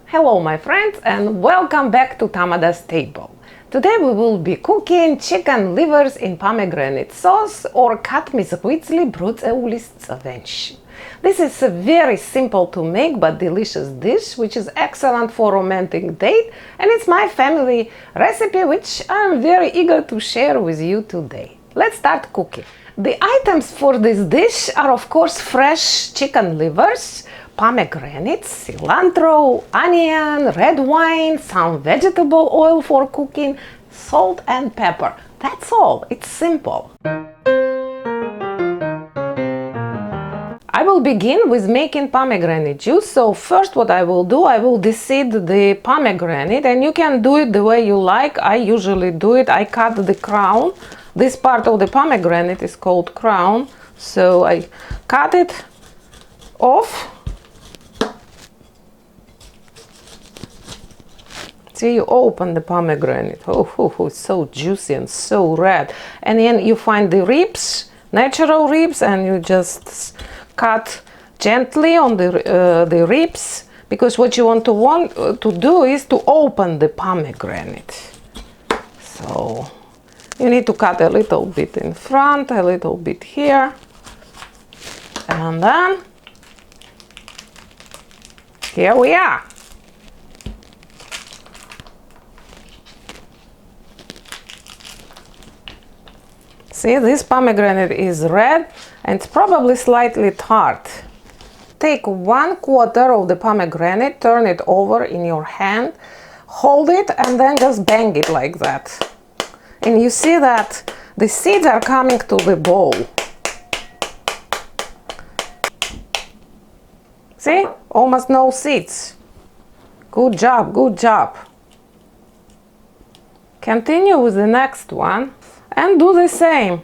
Hello my friends and welcome back to Tamada's table. Today we will be cooking chicken livers in pomegranate sauce or Katmis Gvidzli Brotseulis Tsvenshi. This is a very simple to make but delicious dish which is excellent for romantic date, and it's my family recipe which I'm very eager to share with you today. Let's start cooking. The items for this dish are of course fresh chicken livers, pomegranate, cilantro, onion, red wine, some vegetable oil for cooking, salt and pepper. That's all. It's simple. I will begin with making pomegranate juice. So first what I will do, I will deseed the pomegranate, and you can do it the way you like. I usually do it, I cut the crown. This part of the pomegranate is called crown. So I cut it off. See, you open the pomegranate. Oh, it's so juicy and so red. And then you find the ribs, natural ribs, and you just cut gently on the ribs, because what you want to do is to open the pomegranate. So you need to cut a little bit in front, a little bit here, and then here we are. See, this pomegranate is red and it's probably slightly tart. Take 1/4 of the pomegranate, turn it over in your hand, hold it, and then just bang it like that. And you see that the seeds are coming to the bowl. See? Almost no seeds. Good job, good job. Continue with the next one. And do the same.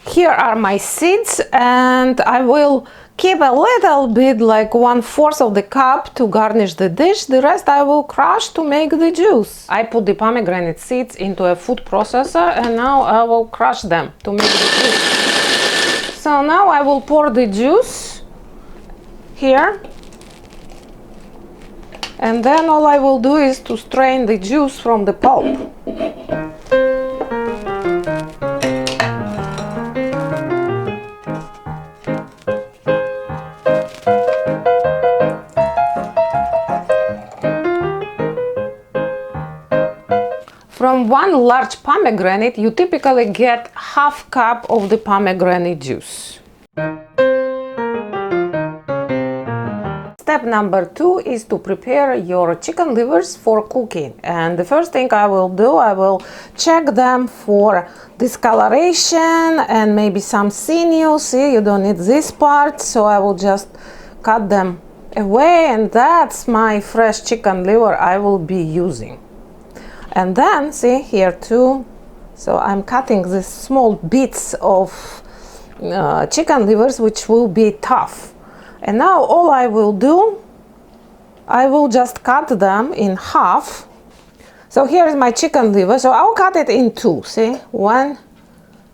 Here are my seeds, and I will keep a little bit, like 1/4 of the cup, to garnish the dish. The rest I will crush to make the juice. I put the pomegranate seeds into a food processor, and now I will crush them to make the juice. So now I will pour the juice here, and then all I will do is to strain the juice from the pulp. From one large pomegranate, you typically get 1/2 cup of the pomegranate juice. Step number 2 is to prepare your chicken livers for cooking. And the first thing I will do, I will check them for discoloration and maybe some sinew. See, you don't need this part, so I will just cut them away, and that's my fresh chicken liver I will be using. And then, see here too, so I'm cutting these small bits of chicken livers which will be tough. And now all I will do, I will just cut them in half. So here is my chicken liver, so I'll cut it in two, see? One,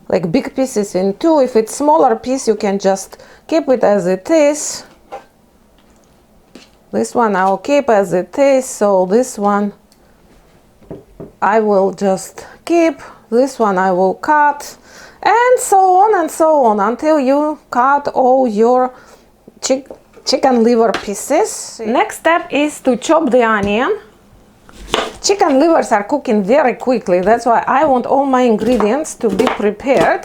like big pieces in two. If it's smaller piece, you can just keep it as it is. This one I'll keep as it is, so this one I will just keep, this one I will cut, and so on until you cut all your chicken liver pieces. Next step is to chop the onion. Chicken livers are cooking very quickly, that's why I want all my ingredients to be prepared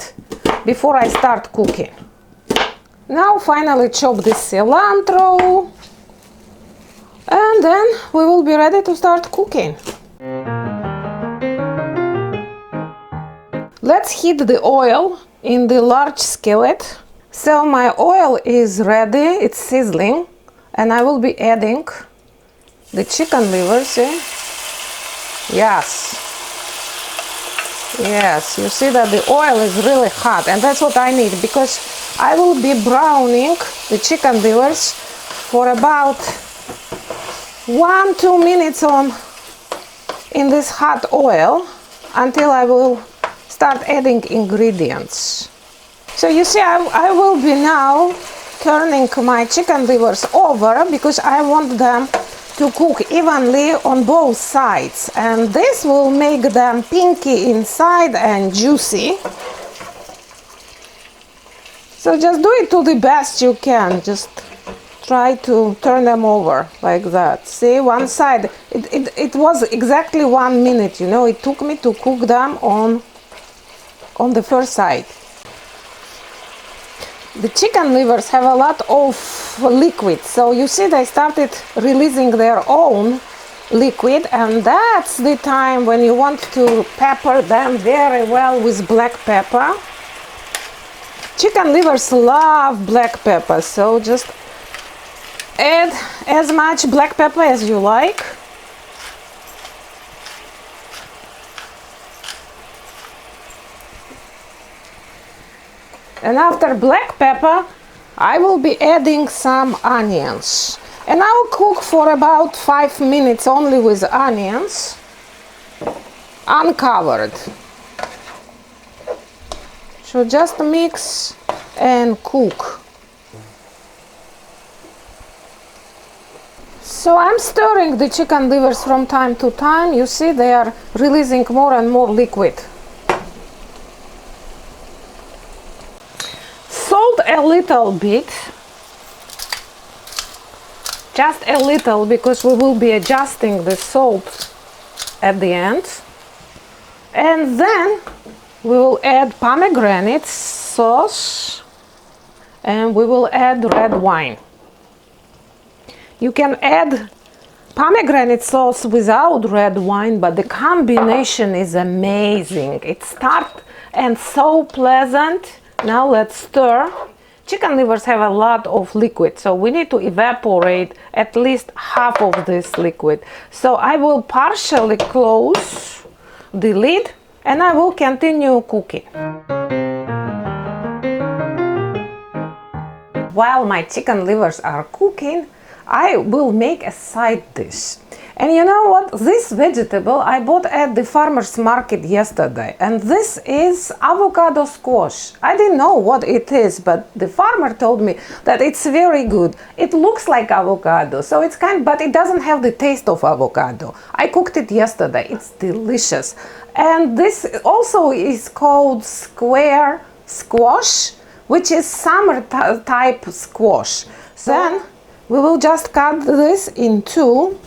before I start cooking. Now finally chop the cilantro, and then we will be ready to start cooking. Let's heat the oil in the large skillet. So my oil is ready, it's sizzling, and I will be adding the chicken liver, see? Yes. Yes, you see that the oil is really hot, and that's what I need, because I will be browning the chicken livers for about 1-2 minutes in this hot oil until I will start adding ingredients. So you see, I will be now turning my chicken livers over because I want them to cook evenly on both sides, and this will make them pinky inside and juicy. So just do it to the best you can. Just try to turn them over like that. See, one side, it was exactly 1 minute, you know, it took me to cook them on the first side. The chicken livers have a lot of liquid, so you see they started releasing their own liquid, and that's the time when you want to pepper them very well with black pepper. Chicken livers love black pepper, so just add as much black pepper as you like. And after black pepper, I will be adding some onions. And I will cook for about 5 minutes only with onions, uncovered. So just mix and cook. So I'm stirring the chicken livers from time to time. You see they are releasing more and more liquid. Salt a little bit, just a little, because we will be adjusting the salt at the end. And then we will add pomegranate sauce, and we will add red wine. You can add pomegranate sauce without red wine, but the combination is amazing. It's tart and so pleasant. Now let's stir. Chicken livers have a lot of liquid, so we need to evaporate at least half of this liquid. So I will partially close the lid and I will continue cooking. While my chicken livers are cooking, I will make a side dish. And you know what? This vegetable I bought at the farmer's market yesterday, and this is avocado squash. I didn't know what it is, but the farmer told me that it's very good. It looks like avocado, so it's but it doesn't have the taste of avocado. I cooked it yesterday. It's delicious. And this also is called square squash, which is summer type squash. Then we will just cut this in two.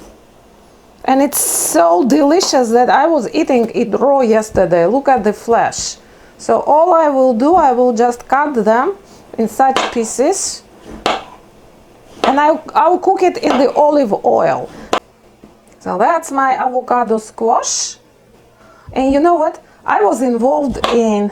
And it's so delicious that I was eating it raw yesterday. Look at the flesh. So all I will do, I will just cut them in such pieces. And I will cook it in the olive oil. So that's my avocado squash. And you know what? I was involved in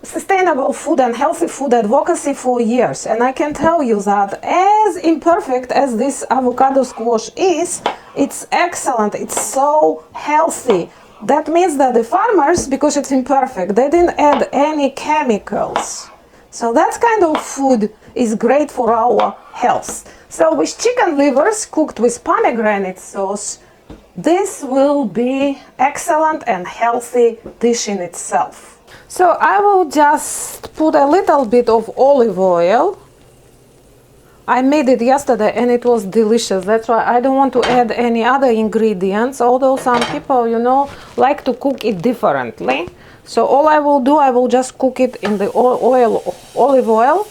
sustainable food and healthy food advocacy for years, and I can tell you that as imperfect as this avocado squash is, it's excellent. It's so healthy. That means that the farmers, because it's imperfect, they didn't add any chemicals. So that kind of food is great for our health. So with chicken livers cooked with pomegranate sauce, this will be excellent and healthy dish in itself. So I will just put a little bit of olive oil. I made it yesterday and it was delicious. That's why I don't want to add any other ingredients, although some people, you know, like to cook it differently. So all I will do, I will just cook it in the olive oil.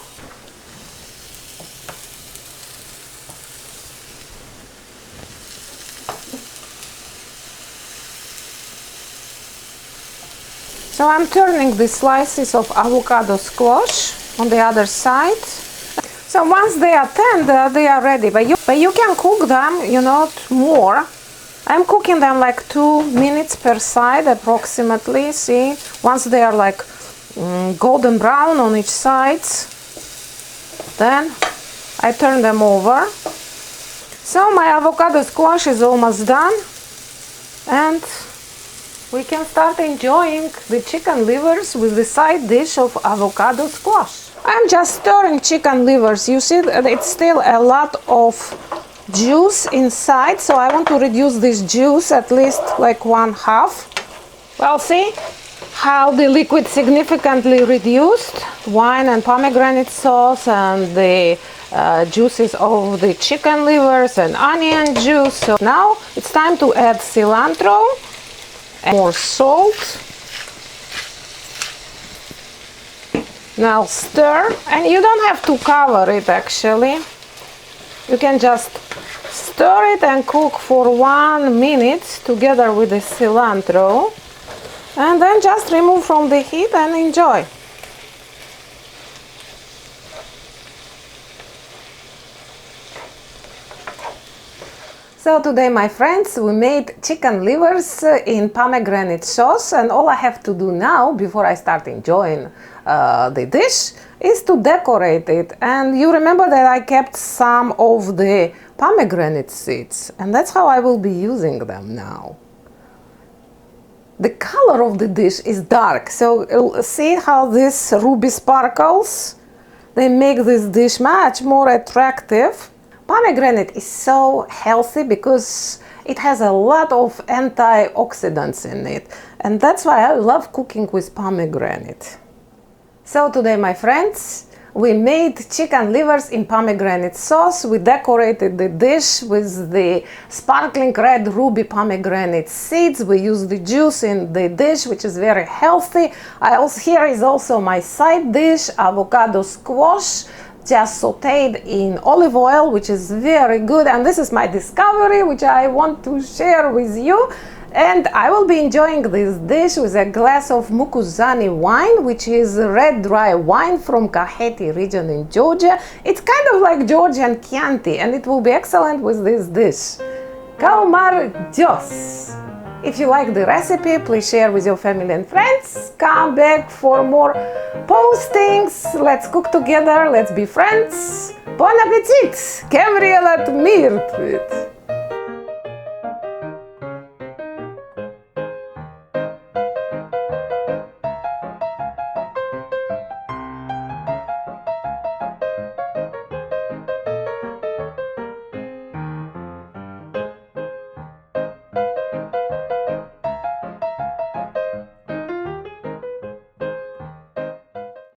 So I'm turning the slices of avocado squash on the other side. So once they are tender, they are ready. But you can cook them, you know, more. I'm cooking them like 2 minutes per side approximately. See, once they are like golden brown on each side, then I turn them over. So my avocado squash is almost done, and we can start enjoying the chicken livers with the side dish of avocado squash. I'm just stirring chicken livers. You see that it's still a lot of juice inside, so I want to reduce this juice at least like 1/2. Well, see how the liquid significantly reduced. Wine and pomegranate sauce and the juices of the chicken livers and onion juice. So now it's time to add cilantro and more salt. Now stir, and you don't have to cover it actually. You can just stir it and cook for 1 minute together with the cilantro, and then just remove from the heat and enjoy. So today, my friends, we made chicken livers in pomegranate sauce, and all I have to do now before I start enjoying the dish is to decorate it. And you remember that I kept some of the pomegranate seeds, and that's how I will be using them now. The color of the dish is dark, so see how this ruby sparkles? They make this dish much more attractive. Pomegranate is so healthy because it has a lot of antioxidants in it, and that's why I love cooking with pomegranate. So today, my friends, we made chicken livers in pomegranate sauce. We decorated the dish with the sparkling red ruby pomegranate seeds. We used the juice in the dish, which is very healthy. Here is also my side dish, avocado squash, just sauteed in olive oil, which is very good. And this is my discovery, which I want to share with you. And I will be enjoying this dish with a glass of Mukuzani wine, which is red dry wine from Kakheti region in Georgia. It's kind of like Georgian Chianti, and it will be excellent with this dish. Kaumar Dios! If you like the recipe, please share with your family and friends. Come back for more postings. Let's cook together. Let's be friends. Bon appetit! Gavrielat mirt!